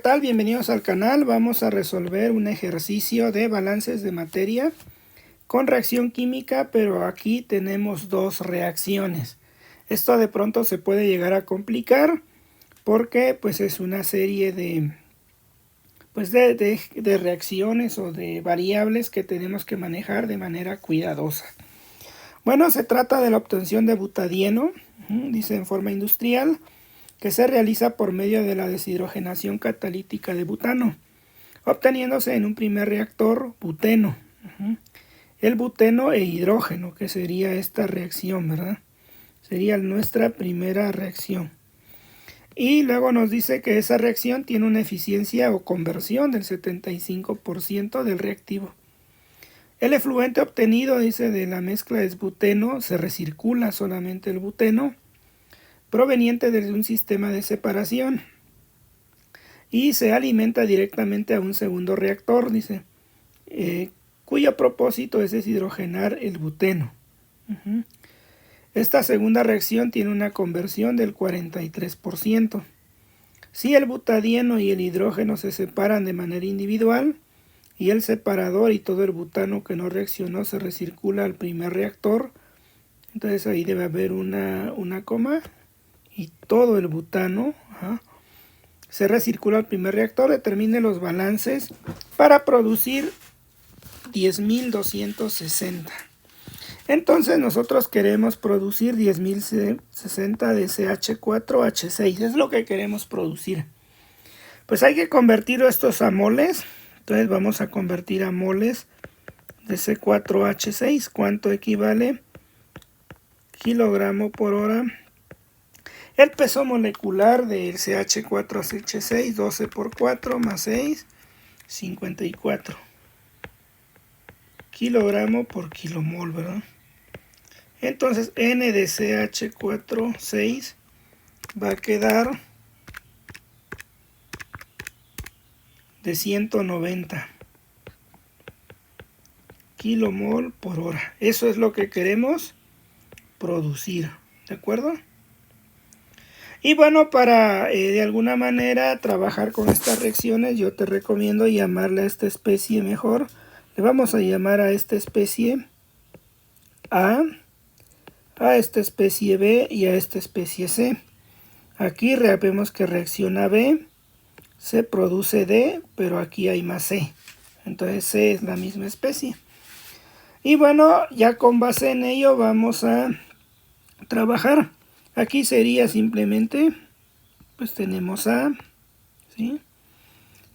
¿Qué tal? Bienvenidos al canal. Vamos a resolver un ejercicio de balances de materia con reacción química, pero aquí tenemos dos reacciones. Esto de pronto se puede llegar a complicar porque pues es una serie de reacciones o de variables que tenemos que manejar de manera cuidadosa. Bueno, se trata de la obtención de butadieno, dice en forma industrial, que se realiza por medio de la deshidrogenación catalítica de butano, obteniéndose en un primer reactor buteno. El buteno e hidrógeno, que sería esta reacción, ¿verdad? Sería nuestra primera reacción. Y luego nos dice que esa reacción tiene una eficiencia o conversión del 75% del reactivo. El efluente obtenido, dice, de la mezcla es buteno, se recircula solamente el buteno, proveniente de un sistema de separación, y se alimenta directamente a un segundo reactor, dice, cuyo propósito es deshidrogenar el buteno. Esta segunda reacción tiene una conversión del 43%. Si el butadieno y el hidrógeno se separan de manera individual y el separador y todo el butano que no reaccionó se recircula al primer reactor, entonces ahí debe haber una coma, y todo el butano se recircula al primer reactor. Determine los balances para producir 10.260. Entonces nosotros queremos producir 10.060 de CH4H6, es lo que queremos producir. Pues hay que convertir estos a moles, entonces vamos a convertir a moles de C4H6, ¿cuánto equivale? Kilogramo por hora. El peso molecular del CH4H6, 12 por 4 más 6, 54 kilogramo por kilomol, ¿verdad? Entonces N de CH4,6 va a quedar de 190 kilomol por hora. Eso es lo que queremos producir, ¿de acuerdo? Y bueno, para de alguna manera trabajar con estas reacciones, yo te recomiendo llamarle a esta especie mejor. Le vamos a llamar a esta especie A esta especie B y a esta especie C. Aquí vemos que reacciona B, se produce D, pero aquí hay más C. Entonces C es la misma especie. Y bueno, ya con base en ello vamos a trabajar. Aquí sería simplemente, pues tenemos A, ¿sí?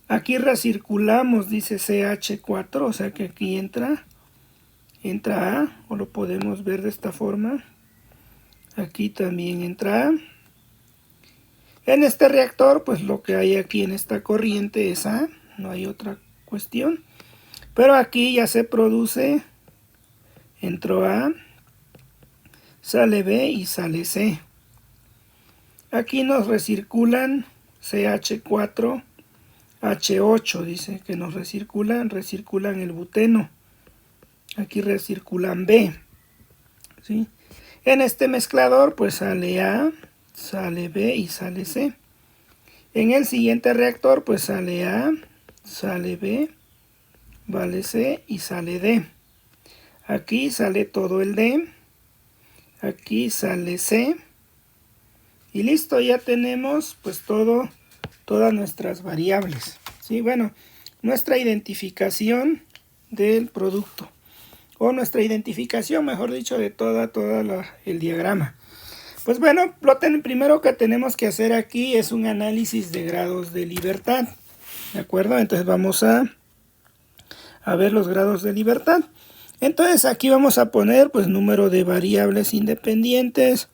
Aquí recirculamos, dice CH4, o sea que aquí entra A, o lo podemos ver de esta forma. Aquí también entra A. En este reactor, pues lo que hay aquí en esta corriente es A, no hay otra cuestión. Pero aquí ya se produce, entró A, sale B y sale C. Aquí nos recirculan CH4H8, dice que nos recirculan el buteno. Aquí recirculan B, ¿sí? En este mezclador pues sale A, sale B y sale C. En el siguiente reactor pues sale A, sale B, vale C y sale D. Aquí sale todo el D, aquí sale C. Y listo, ya tenemos pues todas nuestras variables. ¿Sí? Bueno, nuestra identificación del producto. O nuestra identificación, mejor dicho, de el diagrama. Pues bueno, lo primero que tenemos que hacer aquí es un análisis de grados de libertad. ¿De acuerdo? Entonces vamos a ver los grados de libertad. Entonces aquí vamos a poner pues número de variables independientes,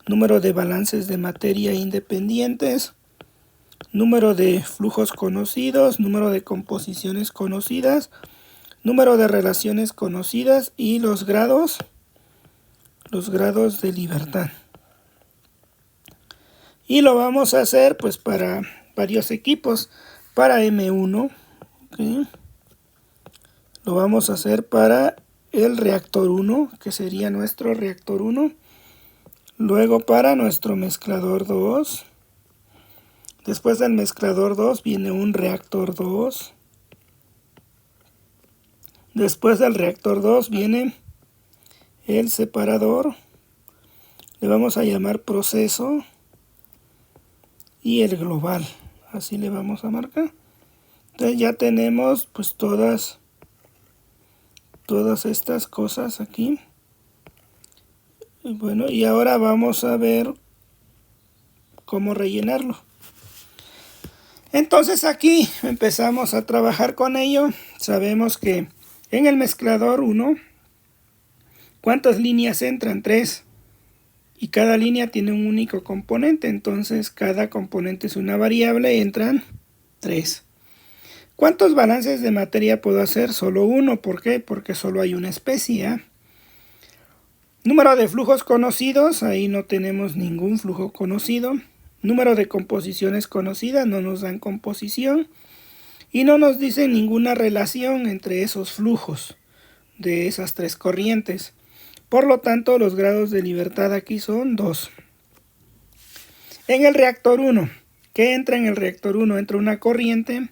número de balances de materia independientes, número de flujos conocidos, número de composiciones conocidas, número de relaciones conocidas y los grados de libertad. Y lo vamos a hacer pues para varios equipos. Para M1, ¿okay? Lo vamos a hacer para el reactor 1, que sería nuestro reactor 1. Luego para nuestro mezclador 2. Después del mezclador 2 viene un reactor 2. Después del reactor 2 viene el separador. Le vamos a llamar proceso. Y el global. Así le vamos a marcar. Entonces ya tenemos pues todas estas cosas aquí. Y bueno, y ahora vamos a ver cómo rellenarlo. Entonces aquí empezamos a trabajar con ello. Sabemos que en el mezclador 1, ¿cuántas líneas entran? 3. Y cada línea tiene un único componente. Entonces cada componente es una variable. Entran 3. ¿Cuántos balances de materia puedo hacer? Solo uno. ¿Por qué? Porque solo hay una especie. ¿Eh? Número de flujos conocidos. Ahí no tenemos ningún flujo conocido. Número de composiciones conocidas. No nos dan composición. Y no nos dicen ninguna relación entre esos flujos de esas 3 corrientes. Por lo tanto, los grados de libertad aquí son 2. En el reactor 1. ¿Qué entra en el reactor 1? Entra una corriente.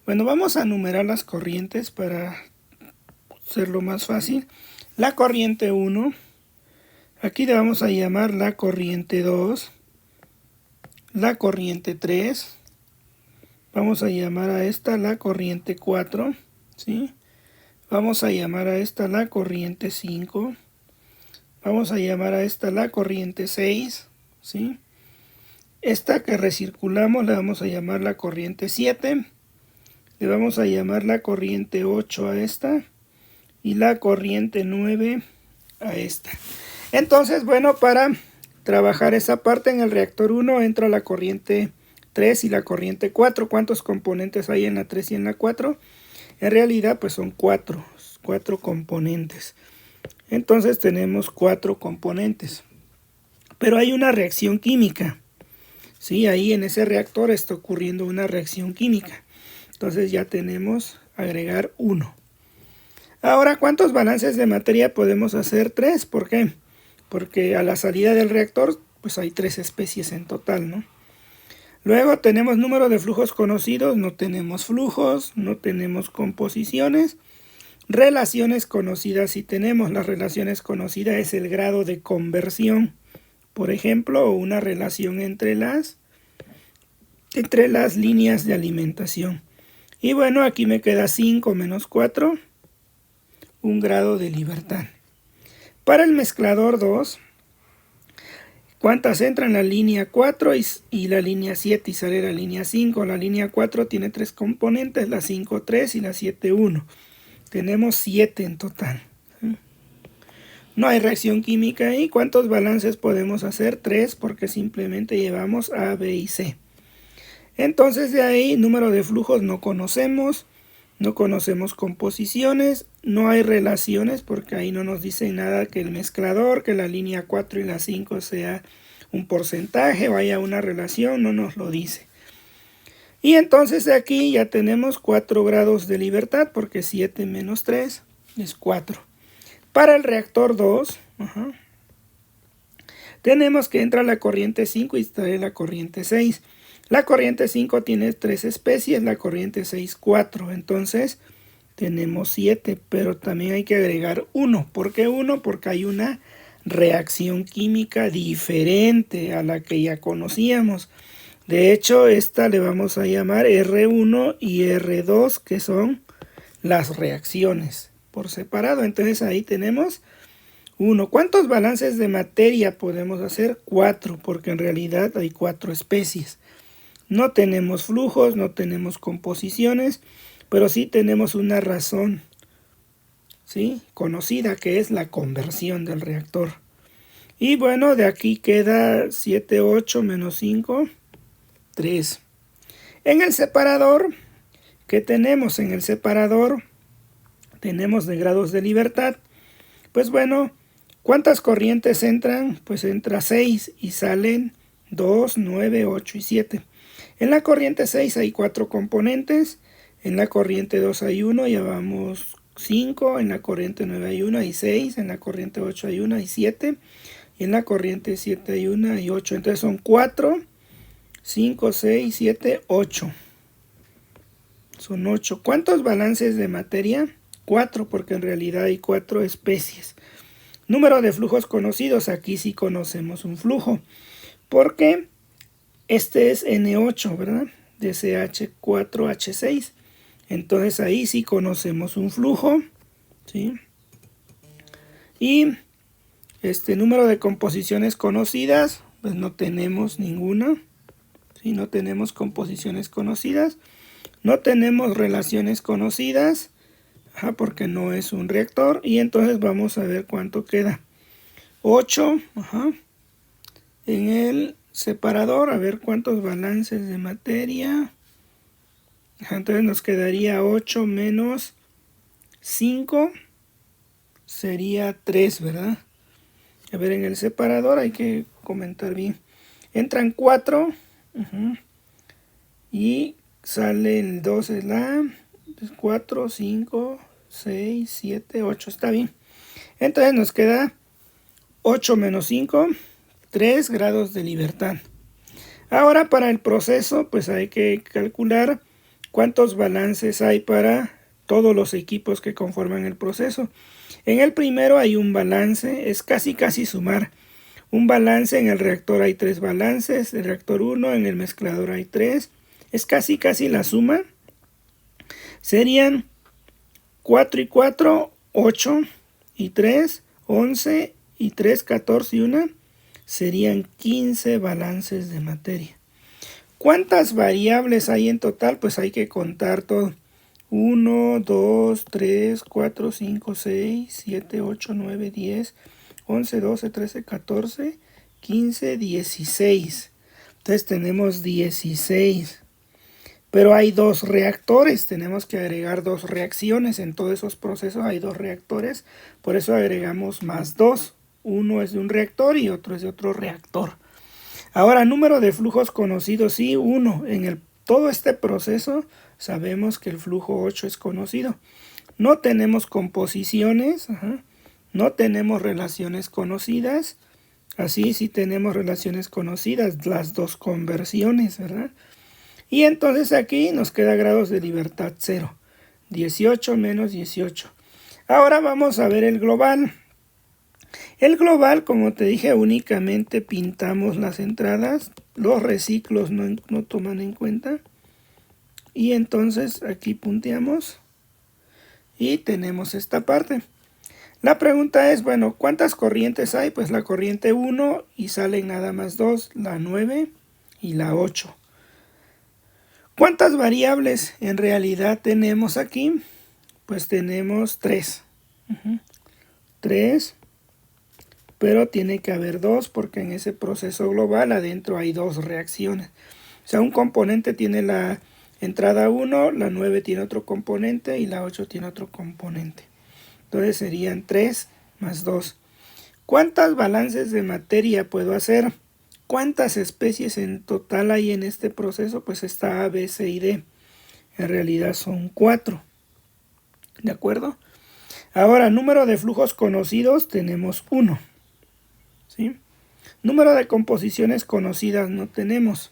Bueno, vamos a numerar las corrientes para hacerlo más fácil. La corriente 1. Aquí le vamos a llamar la corriente 2. La corriente 3. Vamos a llamar a esta la corriente 4. ¿Sí? Vamos a llamar a esta la corriente 5. Vamos a llamar a esta la corriente 6. ¿Sí? Esta que recirculamos le vamos a llamar la corriente 7. Le vamos a llamar la corriente 8 a esta. Y la corriente 9 a esta. Entonces, bueno, para trabajar esa parte en el reactor 1 entra la corriente 3 y la corriente 4. ¿Cuántos componentes hay en la 3 y en la 4? En realidad, pues son 4 componentes. Entonces tenemos 4 componentes. Pero hay una reacción química. Sí, ahí en ese reactor está ocurriendo una reacción química. Entonces ya tenemos agregar 1. Ahora, ¿cuántos balances de materia podemos hacer? 3. ¿Por qué? Porque a la salida del reactor pues hay 3 especies en total, ¿no? Luego tenemos número de flujos conocidos, no tenemos flujos, no tenemos composiciones. Relaciones conocidas sí tenemos. Las relaciones conocidas es el grado de conversión. Por ejemplo, una relación entre las líneas de alimentación. Y bueno, aquí me queda 5 menos 4, un grado de libertad. Para el mezclador 2, ¿cuántas entran? La línea 4 y la línea 7 y sale la línea 5. La línea 4 tiene 3 componentes, la 5 3 y la 7 1. Tenemos 7 en total. No hay reacción química ahí. ¿Cuántos balances podemos hacer? 3 porque simplemente llevamos A, B y C. Entonces de ahí número de flujos no conocemos. No conocemos composiciones. No hay relaciones porque ahí no nos dice nada que el mezclador, que la línea 4 y la 5 sea un porcentaje o haya una relación. No nos lo dice. Y entonces de aquí ya tenemos 4 grados de libertad porque 7 menos 3 es 4. Para el reactor 2, tenemos que entra la corriente 5 y sale la corriente 6. La corriente 5 tiene 3 especies, la corriente 6 4. Entonces tenemos 7, pero también hay que agregar 1. ¿Por qué 1? Porque hay una reacción química diferente a la que ya conocíamos. De hecho, esta le vamos a llamar R1 y R2, que son las reacciones por separado. Entonces ahí tenemos 1. ¿Cuántos balances de materia podemos hacer? 4, porque en realidad hay 4 especies. No tenemos flujos, no tenemos composiciones, pero sí tenemos una razón, ¿sí?, conocida, que es la conversión del reactor. Y bueno, de aquí queda 7, 8 menos 5, 3. En el separador, ¿qué tenemos? En el separador tenemos de grados de libertad. Pues bueno, ¿cuántas corrientes entran? Pues entra 6 y salen 2, 9, 8 y 7. En la corriente 6 hay 4 componentes. En la corriente 2 hay 1, ya vamos 5. En la corriente 9 hay 1 y 6. En la corriente 8 hay 1 y 7. Y en la corriente 7 hay 1 y 8. Entonces son 4, 5, 6, 7, 8. Son 8. ¿Cuántos balances de materia? 4, porque en realidad hay 4 especies. Número de flujos conocidos. Aquí sí conocemos un flujo, porque este es N8, ¿verdad? De CH4H6. Entonces ahí sí conocemos un flujo, ¿sí? Y número de composiciones conocidas, pues no tenemos ninguna, ¿sí? No tenemos composiciones conocidas. No tenemos relaciones conocidas, porque no es un reactor. Y entonces vamos a ver cuánto queda. 8, en el separador, a ver cuántos balances de materia. Entonces nos quedaría 8 menos 5, sería 3, ¿verdad? A ver, en el separador hay que comentar bien. Entran 4, y sale el 2, es la 4, 5, 6, 7, 8, está bien. Entonces nos queda 8 menos 5, 3 grados de libertad. Ahora para el proceso, pues hay que calcular cuántos balances hay para todos los equipos que conforman el proceso. En el primero hay un balance, es casi sumar. Un balance, en el reactor hay 3 balances, en el reactor 1, en el mezclador hay 3. Es casi la suma. Serían 4 y 4, 8 y 3, 11 y 3, 14 y 1. Serían 15 balances de materia. ¿Cuántas variables hay en total? Pues hay que contar todo. 1, 2, 3, 4, 5, 6, 7, 8, 9, 10, 11, 12, 13, 14, 15, 16. Entonces tenemos 16. Pero hay 2 reactores. Tenemos que agregar 2 reacciones. En todos esos procesos hay 2 reactores. Por eso agregamos más 2. Uno es de un reactor y otro es de otro reactor. Ahora, número de flujos conocidos, sí, 1. En todo este proceso sabemos que el flujo 8 es conocido. No tenemos composiciones, no tenemos relaciones conocidas. Así sí tenemos relaciones conocidas, las 2 conversiones, ¿verdad? Y entonces aquí nos queda grados de libertad 0. 18 menos 18. Ahora vamos a ver el global. El global, como te dije, únicamente pintamos las entradas. Los reciclos no toman en cuenta. Y entonces aquí punteamos. Y tenemos esta parte. La pregunta es, bueno, ¿cuántas corrientes hay? Pues la corriente 1 y salen nada más 2, la 9 y la 8. ¿Cuántas variables en realidad tenemos aquí? Pues tenemos 3. 3, pero tiene que haber 2 porque en ese proceso global adentro hay 2 reacciones. O sea, un componente tiene la entrada 1, la 9 tiene otro componente y la 8 tiene otro componente. Entonces serían 3 más 2. ¿Cuántas balances de materia puedo hacer? ¿Cuántas especies en total hay en este proceso? Pues está A, B, C y D. En realidad son 4. ¿De acuerdo? Ahora, número de flujos conocidos tenemos 1. ¿Sí? Número de composiciones conocidas no tenemos.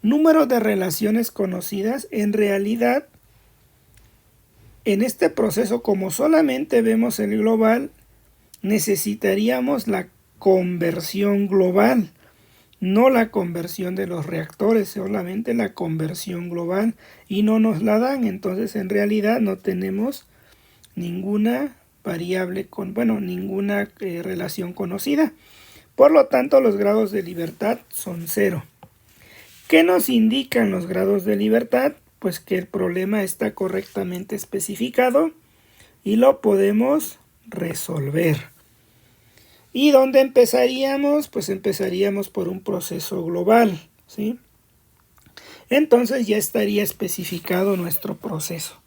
Número de relaciones conocidas, en realidad, en este proceso, como solamente vemos el global, necesitaríamos la conversión global. No la conversión de los reactores, solamente la conversión global, y no nos la dan. Entonces en realidad no tenemos ninguna variable ninguna relación conocida. Por lo tanto, los grados de libertad son 0. ¿Qué nos indican los grados de libertad? Pues que el problema está correctamente especificado y lo podemos resolver. ¿Y dónde empezaríamos? Pues empezaríamos por un proceso global, ¿sí? Entonces ya estaría especificado nuestro proceso.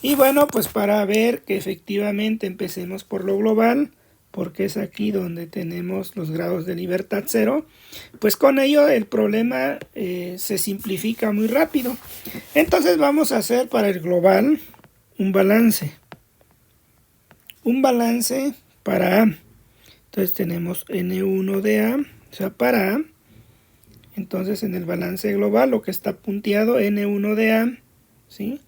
Y bueno, pues para ver que efectivamente empecemos por lo global, porque es aquí donde tenemos los grados de libertad 0, pues con ello el problema se simplifica muy rápido. Entonces vamos a hacer para el global un balance. Un balance para A. Entonces tenemos N1 de A, o sea, para A, Entonces en el balance global lo que está punteado N1 de A, ¿sí?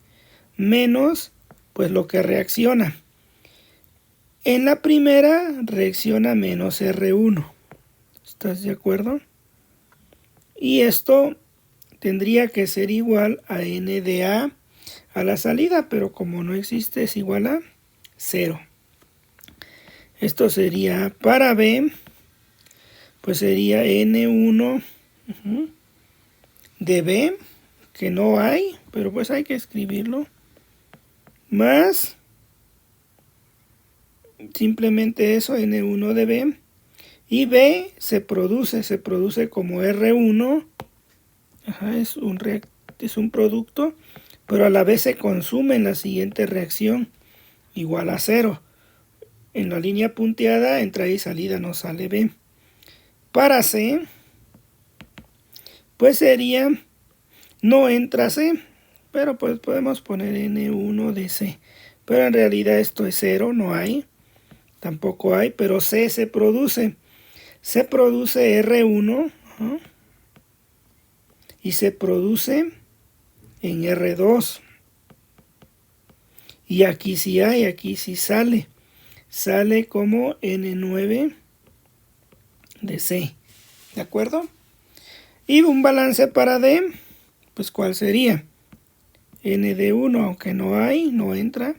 Menos pues lo que reacciona. En la primera reacciona menos R1. ¿Estás de acuerdo? Y esto tendría que ser igual a N de A a la salida, pero como no existe es igual a 0. Esto sería para B, pues sería N1 de B, que no hay, pero pues hay que escribirlo, más simplemente eso, N1 de B, y B se produce como R1, es un producto, pero a la vez se consume en la siguiente reacción, igual a 0. En la línea punteada, entrada y salida no sale B. Para C, pues sería, no entra C, pero pues podemos poner N1 de C. Pero en realidad esto es 0, no hay, tampoco hay, pero C se produce. Se produce R1 y se produce en R2. Y aquí sí hay, aquí sí sale. Sale como N9 de C. ¿De acuerdo? Y un balance para D, pues ¿cuál sería? N de 1, aunque no hay, no entra.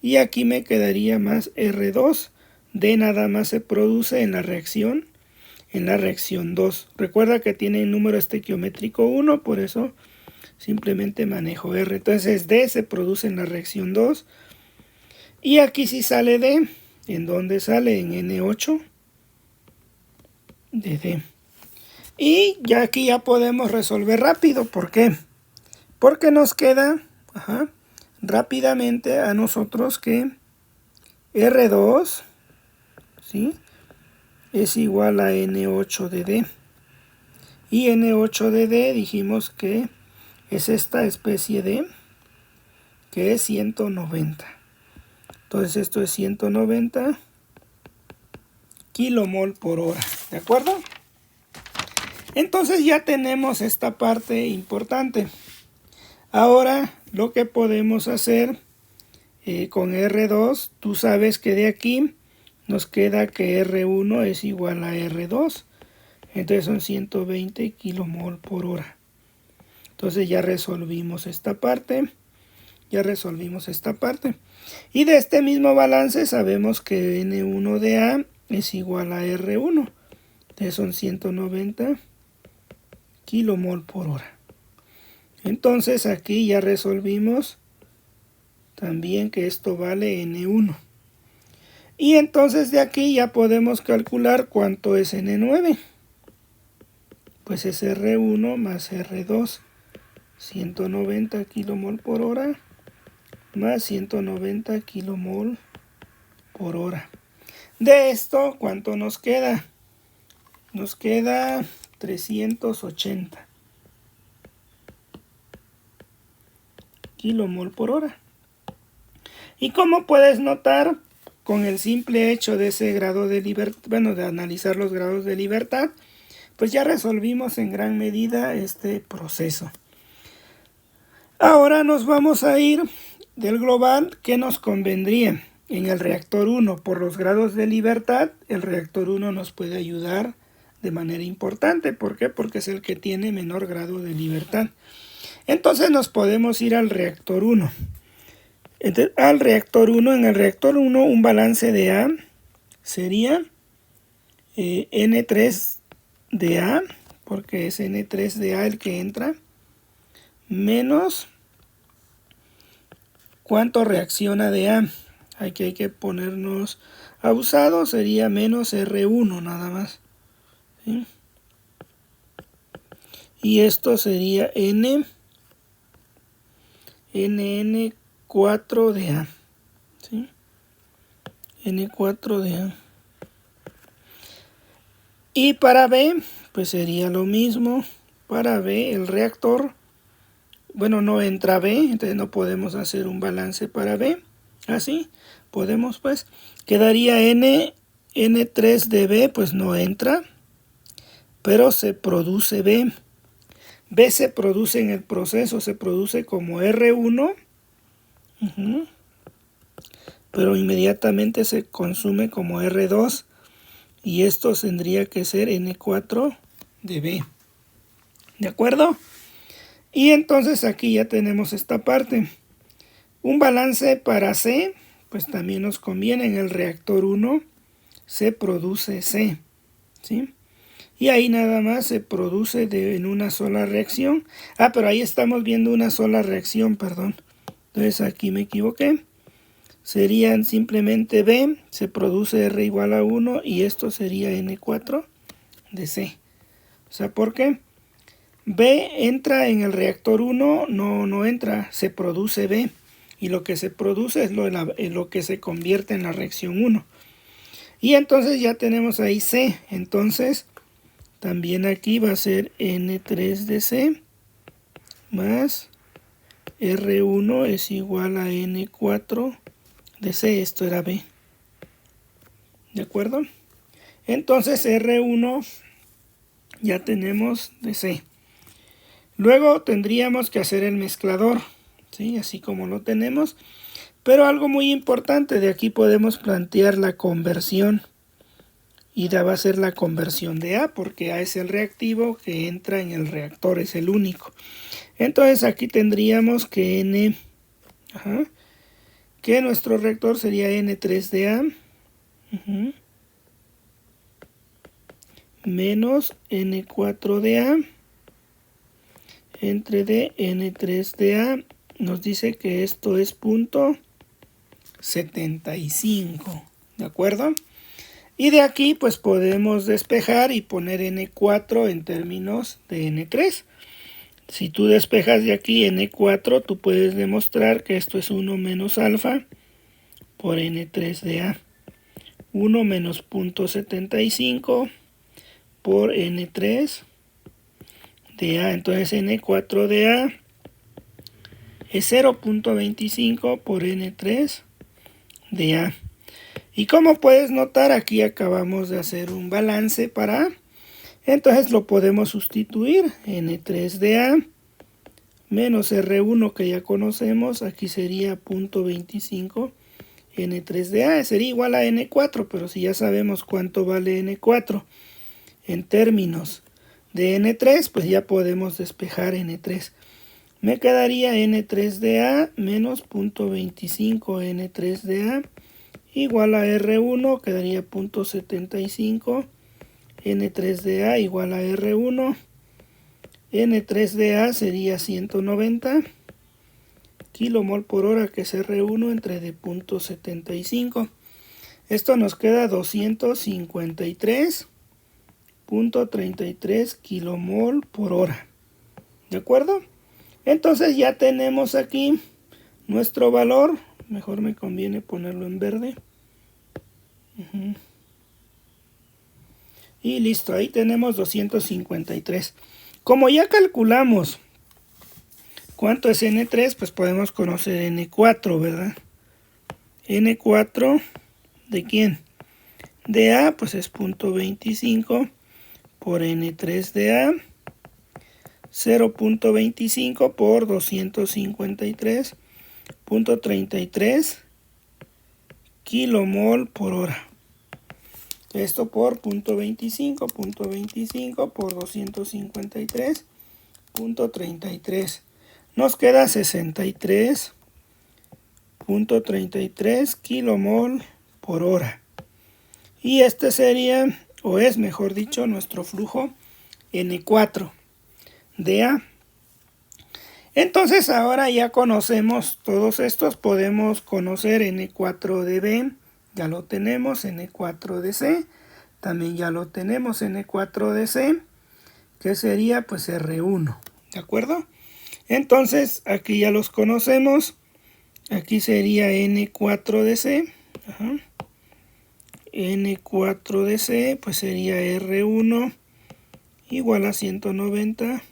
Y aquí me quedaría más R2. D nada más se produce en la reacción 2. Recuerda que tiene el número estequiométrico 1, por eso simplemente manejo R. Entonces D se produce en la reacción 2. Y aquí sí sale D. ¿En dónde sale? En N8 de D. Y ya aquí ya podemos resolver rápido. ¿Por qué? Porque nos queda rápidamente a nosotros que R2, ¿sí?, es igual a N8 de D. Y N8 de D dijimos que es esta especie de, que es 190. Entonces esto es 190 kilomol por hora. ¿De acuerdo? Entonces ya tenemos esta parte importante. Ahora lo que podemos hacer con R2, tú sabes que de aquí nos queda que R1 es igual a R2. Entonces son 120 kilomol por hora. Entonces ya resolvimos esta parte. Y de este mismo balance sabemos que N1 de A es igual a R1. Entonces son 190 kilomol por hora. Entonces aquí ya resolvimos también que esto vale N1. Y entonces de aquí ya podemos calcular cuánto es N9. Pues es R1 más R2. 190 kilomol por hora más 190 kilomol por hora. De esto, ¿cuánto nos queda? Nos queda 380 kilomol por hora. Y como puedes notar, con el simple hecho de ese grado de libertad, bueno, de analizar los grados de libertad, pues ya resolvimos en gran medida este proceso. Ahora nos vamos a ir del global. ¿Qué nos convendría? En el reactor 1, por los grados de libertad, el reactor 1 nos puede ayudar de manera importante. ¿Por qué? Porque es el que tiene menor grado de libertad. Entonces nos podemos ir al reactor 1. Entonces, al reactor 1, en el reactor 1 un balance de A sería N3 de A, porque es N3 de A el que entra, menos cuánto reacciona de A. Aquí hay que ponernos abusados, sería menos R1 nada más, ¿sí? Y esto sería NN4 de A, ¿sí? N4 de A. Y para B, pues sería lo mismo. Para B, el reactor, bueno, no entra B, entonces no podemos hacer un balance para B. Así podemos, pues, quedaría N3 de B, pues no entra. pero se produce B. B se produce en el proceso, se produce como R1, pero inmediatamente se consume como R2, y esto tendría que ser N4 de B. ¿De acuerdo? Y entonces aquí ya tenemos esta parte. Un balance para C, pues también nos conviene. En el reactor 1 se produce C, ¿sí? Y ahí nada más se produce en una sola reacción. Pero ahí estamos viendo una sola reacción, perdón. Entonces aquí me equivoqué. Serían simplemente B, se produce R igual a 1 y esto sería N4 de C. O sea, ¿por qué? B entra en el reactor 1, no entra, se produce B. Y lo que se produce es lo que se convierte en la reacción 1. Y entonces ya tenemos ahí C. Entonces también aquí va a ser N3 de C más R1 es igual a N4 de C. Esto era B. ¿De acuerdo? Entonces R1 ya tenemos de C. Luego tendríamos que hacer el mezclador, ¿sí? Así como lo tenemos. Pero algo muy importante, de aquí podemos plantear la conversión. Y va a ser la conversión de A, porque A es el reactivo que entra en el reactor, es el único. Entonces aquí tendríamos que que nuestro reactor sería N3 de A menos N4 de A entre D N3 de A. Nos dice que esto es punto 75, ¿de acuerdo? Y de aquí pues podemos despejar y poner N4 en términos de N3. Si tú despejas de aquí N4, tú puedes demostrar que esto es 1 menos alfa por N3 de A. 1 menos punto 75 por N3 de A. Entonces N4 de A es 0.25 por N3 de A. Y como puedes notar, aquí acabamos de hacer un balance para A. Entonces lo podemos sustituir. N3 de A menos R1 que ya conocemos. Aquí sería 0.25 N3 de A. Sería igual a N4, pero si ya sabemos cuánto vale N4 en términos de N3, pues ya podemos despejar N3. Me quedaría N3 de A menos 0.25 N3 de A igual a R1, quedaría 0.75, N3 de A igual a R1, N3 de A sería 190 kilomol por hora, que es R1 entre de 0.75. Esto nos queda 253.33 kilomol por hora. ¿De acuerdo? Entonces ya tenemos aquí nuestro valor. Mejor me conviene ponerlo en verde. Y listo, ahí tenemos 253. Como ya calculamos cuánto es N3, pues podemos conocer N4, ¿verdad? N4, ¿de quién? De A, pues es 0.25 por N3 de A. 0.25 por 253.33 kilomol por hora. Esto por 0.25 por 253.33. Nos queda 63.33 kilomol por hora. Y este sería, o es mejor dicho, nuestro flujo N4 de A. Entonces ahora ya conocemos todos estos, podemos conocer N4 de B, ya lo tenemos, N4 de C, también ya lo tenemos, N4 de C, que sería pues R1, ¿de acuerdo? Entonces aquí ya los conocemos, aquí sería N4 de C, N4 de C, pues sería R1 igual a 190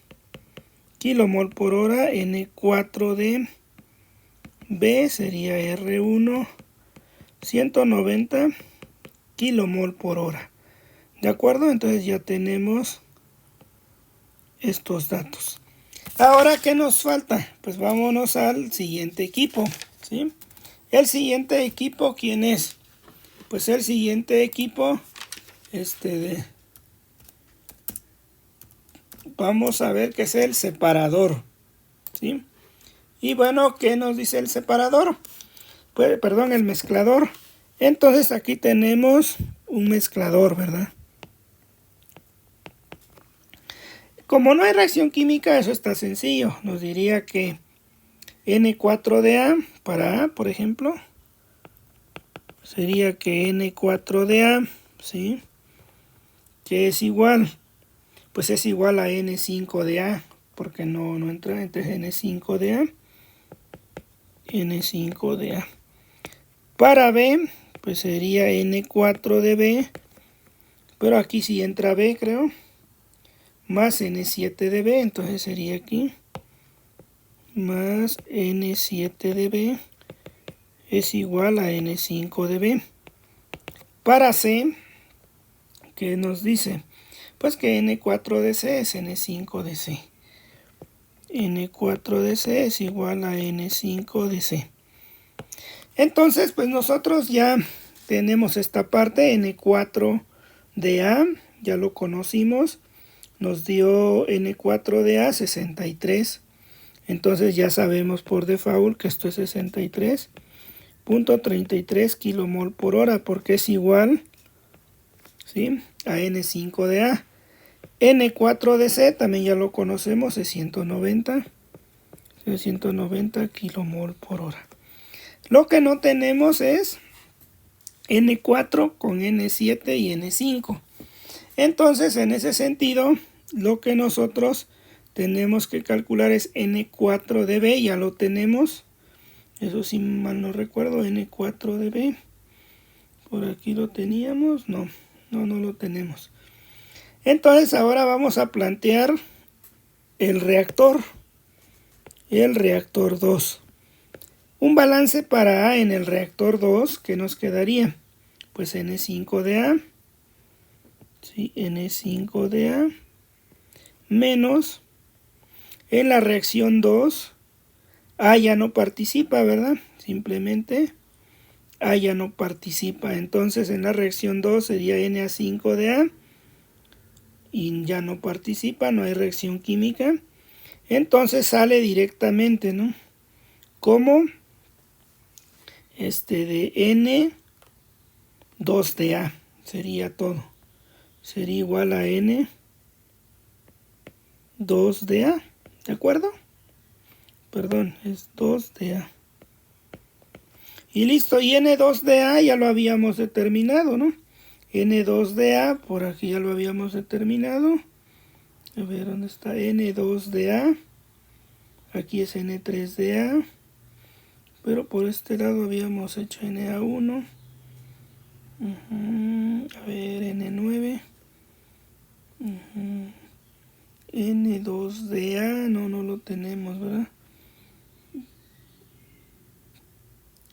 kilomol por hora. N4 de B sería R1 190 kilomol por hora. ¿De acuerdo? Entonces ya tenemos estos datos. Ahora, ¿qué nos falta? Pues vámonos al siguiente equipo, ¿sí? El siguiente equipo, ¿quién es? Pues el siguiente equipo, vamos a ver qué es el separador, ¿sí? Y bueno, ¿qué nos dice el separador? Pues, perdón, el mezclador. Entonces aquí tenemos un mezclador, ¿verdad? Como no hay reacción química, eso está sencillo. Nos diría que N4DA para A, por ejemplo, sería que N4DA, ¿sí? Que es igual, pues es igual a N5DA, porque no entra, entonces N5DA, N5DA. Para B, pues sería N4DB, pero aquí sí entra B, creo, más N7DB, entonces sería aquí, más N7DB es igual a N5DB. Para C, ¿qué nos dice? Pues que N4DC es N5DC. N4DC es igual a N5DC. Entonces, pues nosotros ya tenemos esta parte, N4DA, ya lo conocimos, nos dio N4DA 63. Entonces ya sabemos por default que esto es 63.33 kilomol por hora, porque es igual, ¿sí?, a N5DA. N4DC también ya lo conocemos, es 190 kilomol por hora. Lo que no tenemos es N4 con N7 y N5. Entonces, en ese sentido, lo que nosotros tenemos que calcular es N4DB, ya lo tenemos. Eso si mal no recuerdo, N4DB. Por aquí lo teníamos, no lo tenemos. Entonces ahora vamos a plantear el reactor 2. Un balance para A en el reactor 2, ¿qué nos quedaría? Pues N5DA, ¿sí? N5DA, menos, en la reacción 2, A ya no participa, ¿verdad? Simplemente A ya no participa. Entonces en la reacción 2 sería Na5DA, y ya no participa, no hay reacción química. Entonces sale directamente, ¿no?, como de N2DA, sería todo. Sería igual a N2DA, ¿de acuerdo? Perdón, es 2DA. Y listo, y N2DA ya lo habíamos determinado, ¿no? N2DA, por aquí ya lo habíamos determinado. A ver, ¿dónde está? N2DA. Aquí es N3DA. Pero por este lado habíamos hecho Na1. A ver, N9. N2DA, no lo tenemos, ¿verdad?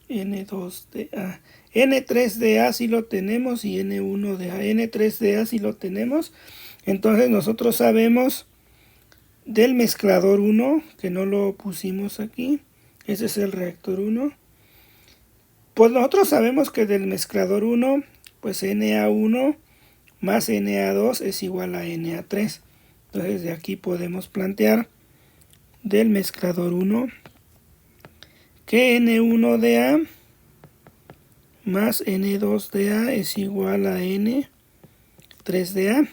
N2DA. N3DA sí lo tenemos y N1DA. N3DA sí lo tenemos. Entonces nosotros sabemos del mezclador 1, que no lo pusimos aquí. Ese es el reactor 1. Pues nosotros sabemos que del mezclador 1, pues Na1 más Na2 es igual a Na3. Entonces de aquí podemos plantear del mezclador 1 que N1DA más N2DA es igual a N3DA.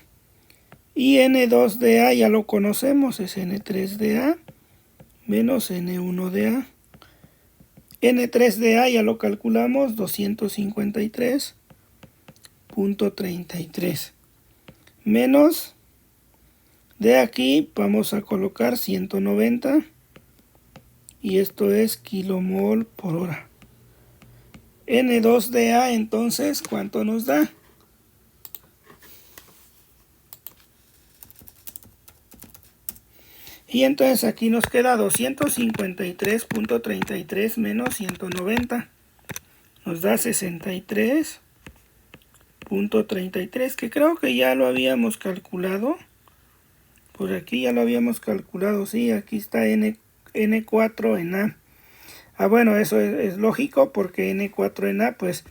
Y N2DA ya lo conocemos, es N3DA menos N1DA. N3DA ya lo calculamos, 253.33. Menos, de aquí vamos a colocar 190. Y esto es kilomol por hora. N2DA entonces, ¿cuánto nos da? Y entonces aquí nos queda 253.33 menos 190. Nos da 63.33, que creo que ya lo habíamos calculado. Pues aquí ya lo habíamos calculado, sí, aquí está N4 en A. Ah, bueno, eso es lógico porque N4 en A, pues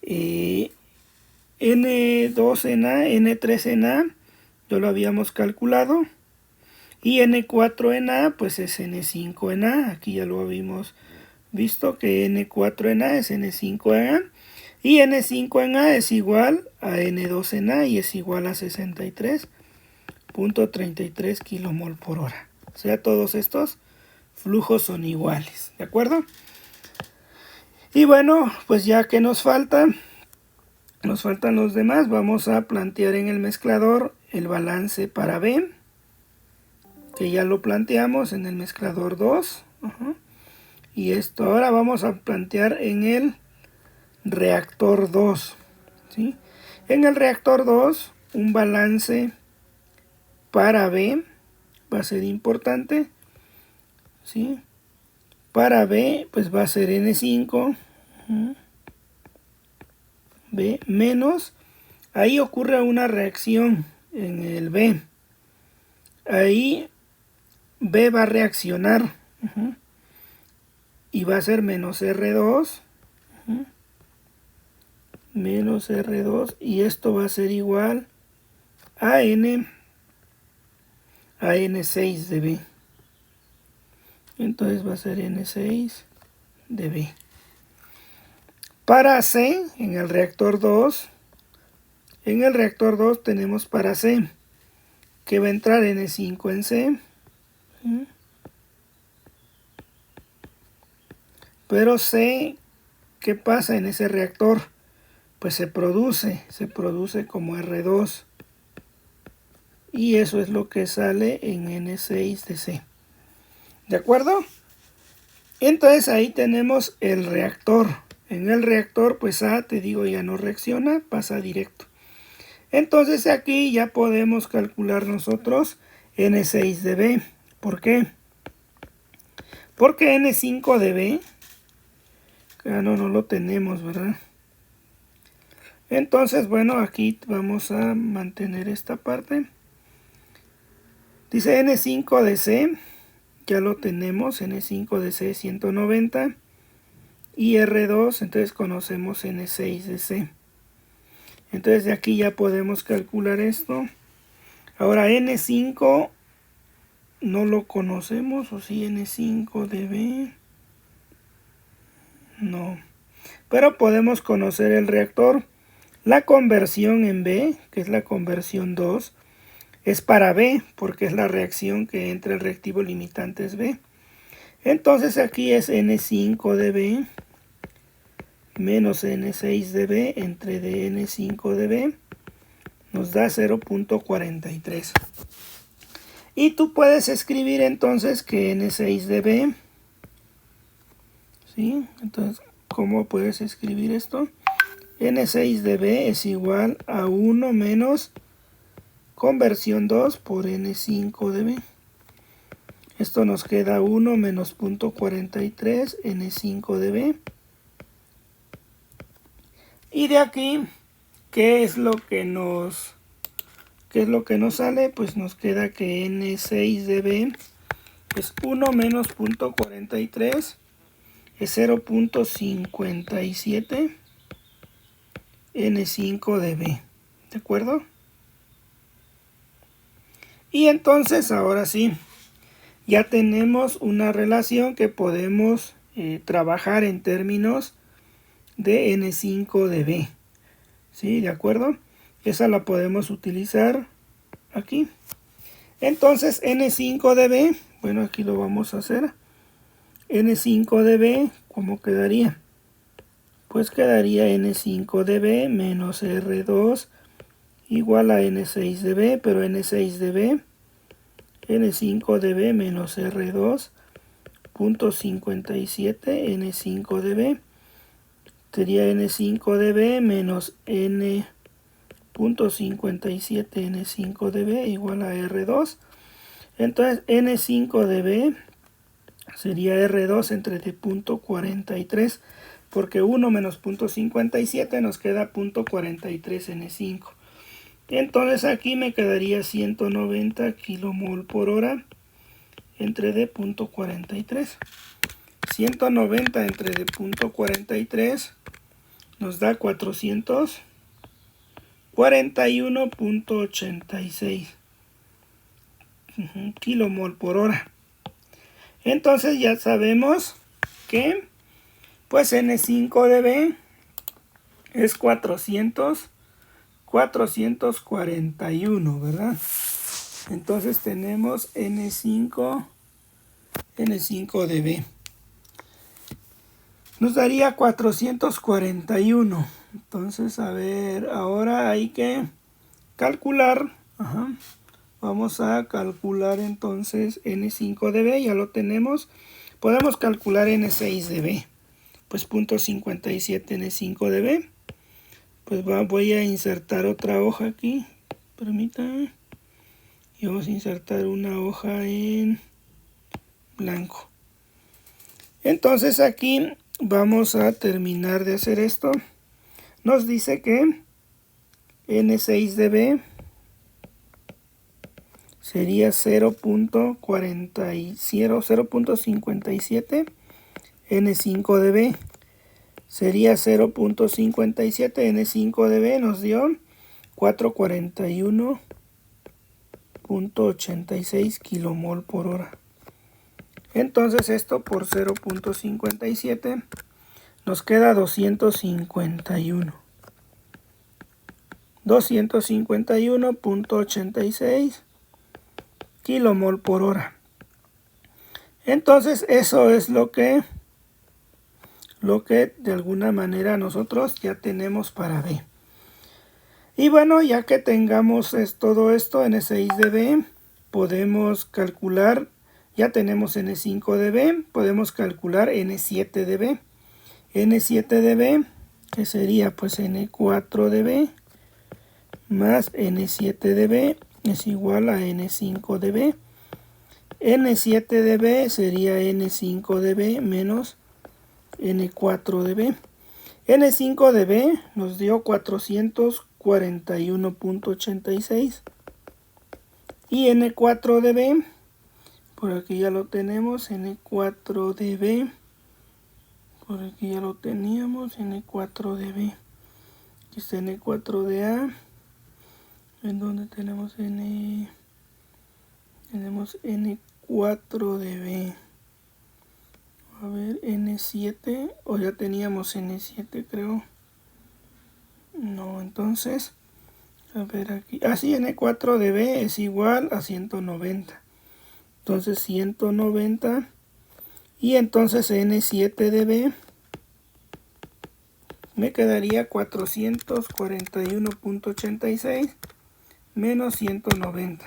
N2 en A, N3 en A, ya lo habíamos calculado. Y N4 en A, pues es N5 en A, aquí ya lo habíamos visto que N4 en A es N5 en A. Y N5 en A es igual a N2 en A y es igual a 63.33 kmol por hora. O sea, todos estos flujos son iguales, ¿de acuerdo? Y bueno, pues ya que nos faltan los demás, vamos a plantear en el mezclador el balance para B, que ya lo planteamos en el mezclador 2. Y esto ahora vamos a plantear en el reactor 2, ¿sí? En el reactor 2, un balance para B va a ser importante, ¿sí? Para B, pues va a ser N5, B menos, ahí ocurre una reacción en el B, ahí B va a reaccionar, y va a ser menos R2, menos R2, y esto va a ser igual a N6 de B. Entonces va a ser N6 de B. Para C, en el reactor 2, tenemos para C que va a entrar N5 en C. Pero C, ¿qué pasa en ese reactor? Pues se produce como R2. Y eso es lo que sale en N6 de C. ¿De acuerdo? Entonces ahí tenemos el reactor. En el reactor, pues A, te digo, ya no reacciona, pasa directo. Entonces aquí ya podemos calcular nosotros N6 de B. ¿Por qué? Porque N5 de B, no lo tenemos, ¿verdad? Entonces, bueno, aquí vamos a mantener esta parte. Dice N5 de C, ya lo tenemos, N5 de C 190. Y R2, entonces conocemos N6 de C. Entonces de aquí ya podemos calcular esto. Ahora N5 no lo conocemos, o sí, N5 de B. No. Pero podemos conocer el reactor. La conversión en B, que es la conversión 2, es para B, porque es la reacción que entre el reactivo limitante es B. Entonces aquí es N5 de B menos N6 de B entre de N5 de B nos da 0.43. Y tú puedes escribir entonces que N6 de B, ¿sí? Entonces, ¿cómo puedes escribir esto? N6 de B es igual a 1 menos conversión 2 por N5 de B. Esto nos queda 1 menos 0.43 N5 de B. Y de aquí, ¿qué es lo que nos sale? Pues nos queda que N6 de B es 1 menos 0.43, es 0.57 N5 de B. ¿De acuerdo? Y entonces, ahora sí, ya tenemos una relación que podemos trabajar en términos de N5 de B. ¿Sí? ¿De acuerdo? Esa la podemos utilizar aquí. Entonces N5 de B, bueno, aquí lo vamos a hacer. N5 de B, ¿cómo quedaría? Pues quedaría N5 de B menos R2 igual a N6 de B, pero N6 de B, N5 de B menos R2, 0.57 N5 de B, sería N5 de B menos N.57 N5 de B igual a R2. Entonces N5 de B sería R2 entre de 0.43, porque 1 menos 0.57 nos queda 0.43 N5. Entonces aquí me quedaría 190 kilomol por hora entre D.43. 190 entre D.43 nos da 441.86 kilomol por hora. Entonces ya sabemos que pues N5 de B es 441, ¿verdad? Entonces tenemos N5 de B. Nos daría 441. Entonces, a ver, ahora hay que calcular. Vamos a calcular entonces N5 de B, ya lo tenemos. Podemos calcular N6 de B. Pues 0.57 N5 de B. Pues voy a insertar otra hoja aquí. Permítanme. Y vamos a insertar una hoja en blanco. Entonces aquí vamos a terminar de hacer esto. Nos dice que N6 de B sería 0.57. N5 de B sería 0.57. N5 de B nos dio 441.86 kilomol por hora. Entonces esto por 0.57 nos queda 251.86 kilomol por hora. Entonces eso es lo que de alguna manera nosotros ya tenemos para B. Y bueno, ya que tengamos todo esto, N6 de B, podemos calcular, ya tenemos N5 de B, podemos calcular N7 de B. N7 de B, que sería pues N4 de B, más N7 de B, es igual a N5 de B. N7 de B sería N5 de B menos N4 de B. N5 de B nos dio 441.86. Y N4 de B, por aquí ya lo tenemos, N4 de B. Por aquí ya lo teníamos, N4 de B. Aquí está N4 de A. En donde tenemos tenemos N4 de B. A ver, N7, o ya teníamos N7 creo. No, entonces, a ver aquí. Sí, N4 de B es igual a 190. Entonces 190. Y entonces N7 de B me quedaría 441.86 menos 190.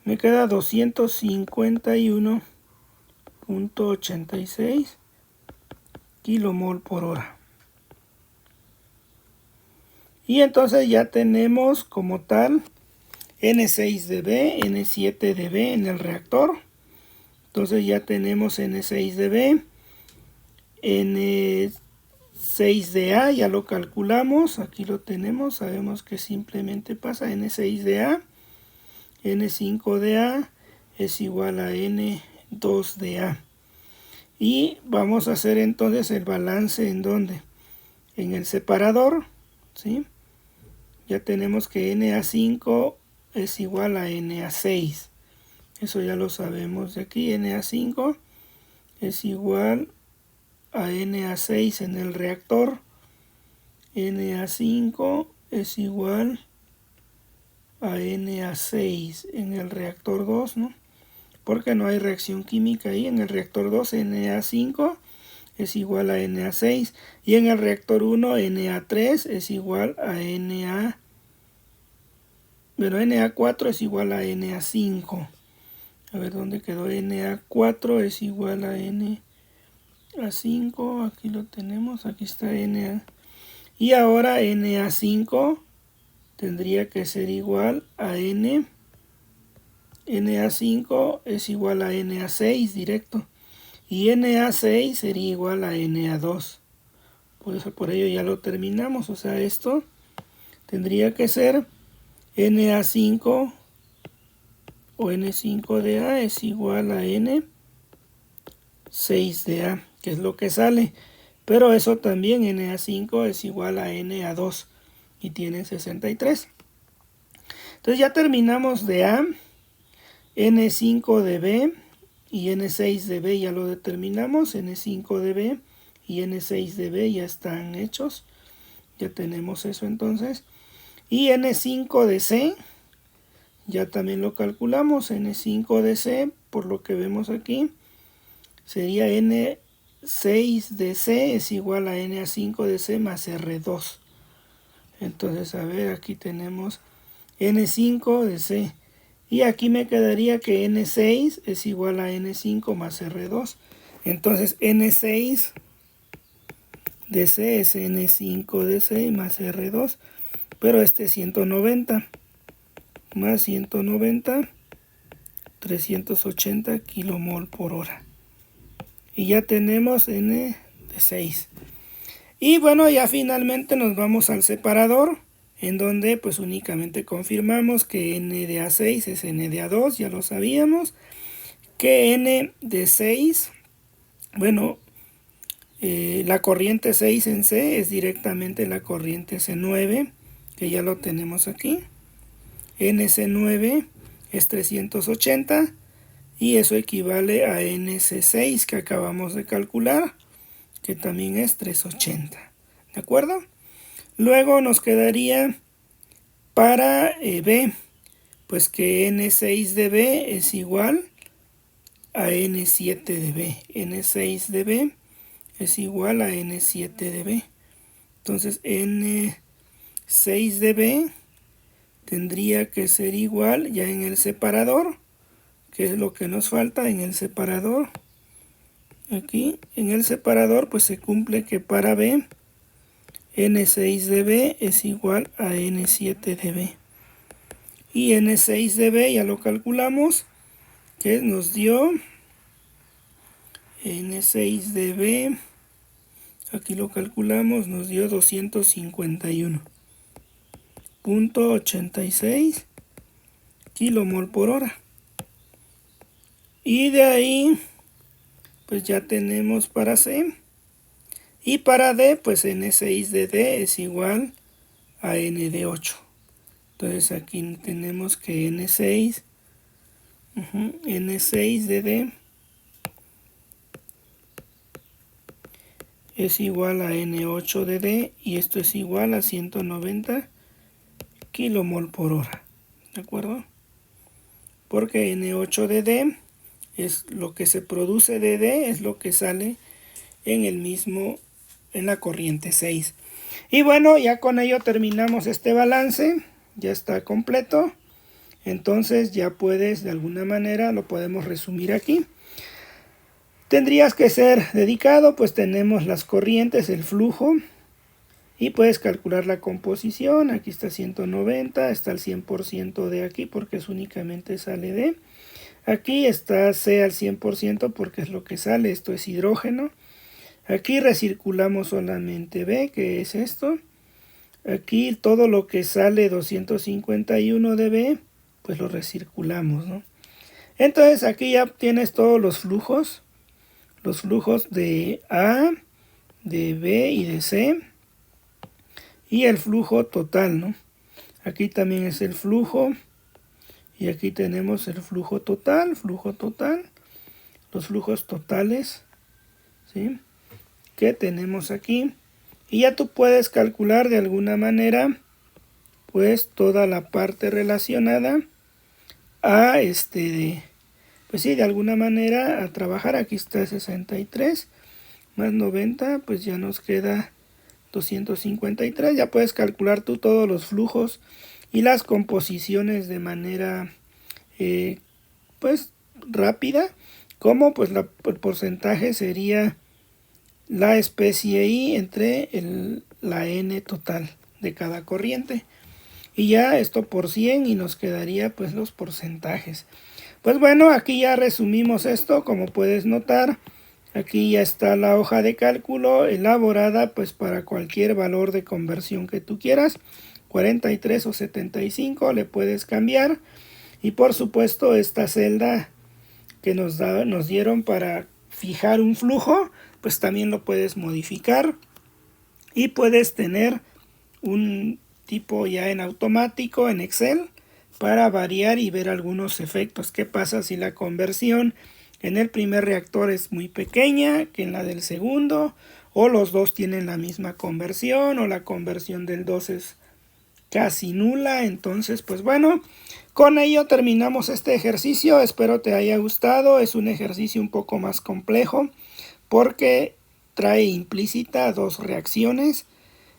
Me queda 251.86 kilomol por hora. Y entonces ya tenemos como tal N6 de B, N7 de B en el reactor. Entonces ya tenemos N6 de B, N6 de A, ya lo calculamos, aquí lo tenemos, sabemos que simplemente pasa N6 de A, N5 de A es igual a N2 de A. Y vamos a hacer entonces el balance en donde, en el separador, ¿sí? Ya tenemos que Na5 es igual a Na6. Eso ya lo sabemos de aquí. Na5 es igual a Na6 en el reactor. Na5 es igual a Na6 en el reactor 2, ¿no? Porque no hay reacción química ahí. En el reactor 2 Na5 es igual a Na6. Y en el reactor 1 Na3 es igual a Na4 es igual a Na5. A ver dónde quedó. Na4 es igual a Na5. Aquí lo tenemos. Aquí está Na. Y ahora Na5 tendría que ser igual a N. Na5 es igual a Na6 directo. Y Na6 sería igual a Na2. Por ello ya lo terminamos. O sea, esto tendría que ser Na5 o N5 de A es igual a N6 de A, que es lo que sale. Pero eso también, Na5 es igual a Na2 y tiene 63. Entonces ya terminamos de A, N5 de B y N6 de B ya lo determinamos. N5 de B y N6 de B ya están hechos. Ya tenemos eso entonces. Y N5 de C ya también lo calculamos. N5 de C, por lo que vemos aquí, sería N6 de C es igual a Na5 de C más R2. Entonces, a ver, aquí tenemos N5 de C. Y aquí me quedaría que N6 es igual a N5 más R2. Entonces, N6 de C es N5 de C más R2. Pero este es 190 más 190, 380 kilomol por hora. Y ya tenemos N de 6. Y bueno, ya finalmente nos vamos al separador, en donde pues únicamente confirmamos que N de A6 es N de A2, ya lo sabíamos. Que N de 6, bueno, la corriente 6 en C es directamente la corriente C9, que ya lo tenemos aquí. NC9 es 380 y eso equivale a NC6 que acabamos de calcular, que también es 380, ¿de acuerdo? Luego nos quedaría para B, pues que N6 de B es igual a N7 de B. N6 de B es igual a N7 de B. Entonces N6 de B tendría que ser igual ya en el separador, que es lo que nos falta en el separador. Aquí en el separador pues se cumple que para B N6 de B es igual a N7 de B. Y N6 de B ya lo calculamos, que nos dio N6 de B, aquí lo calculamos, nos dio 251.86 kilomol por hora. Y de ahí pues ya tenemos para C. Y para D pues N6 de D es igual a N de 8. Entonces aquí tenemos que N6 de D es igual a N8 de D y esto es igual a 190 kilomol por hora, ¿de acuerdo? Porque N8 de D es lo que se produce de D, es lo que sale en la corriente 6. Y bueno, ya con ello terminamos este balance, ya está completo. Entonces ya puedes, de alguna manera, lo podemos resumir aquí. Tendrías que ser dedicado, pues tenemos las corrientes, el flujo, y puedes calcular la composición. Aquí está 190, está el 100% de aquí porque es únicamente sale D. Aquí está C al 100% porque es lo que sale, esto es hidrógeno. Aquí recirculamos solamente B, que es esto. Aquí todo lo que sale 251 de B, pues lo recirculamos, ¿no? Entonces aquí ya tienes todos los flujos de A, de B y de C. Y el flujo total, ¿no? Aquí también es el flujo. Y aquí tenemos el flujo total, los flujos totales, ¿sí? Que tenemos aquí. Y ya tú puedes calcular de alguna manera, pues toda la parte relacionada a pues sí, de alguna manera a trabajar. Aquí está 63 más 90, pues ya nos queda 253. Ya puedes calcular tú todos los flujos y las composiciones de manera pues rápida, como pues el porcentaje sería la especie I entre la N total de cada corriente. Y ya esto por 100 y nos quedaría pues los porcentajes. Pues bueno, aquí ya resumimos esto, como puedes notar. Aquí ya está la hoja de cálculo elaborada pues para cualquier valor de conversión que tú quieras. 43 o 75 le puedes cambiar. Y por supuesto esta celda que nos dieron para fijar un flujo, pues también lo puedes modificar. Y puedes tener un tipo ya en automático en Excel para variar y ver algunos efectos. ¿Qué pasa si la conversión en el primer reactor es muy pequeña que en la del segundo? O los dos tienen la misma conversión, o la conversión del 2 es casi nula. Entonces, pues bueno, con ello terminamos este ejercicio. Espero te haya gustado. Es un ejercicio un poco más complejo porque trae implícita dos reacciones.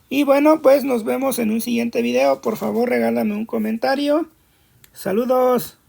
Y bueno, pues nos vemos en un siguiente video. Por favor, regálame un comentario. Saludos.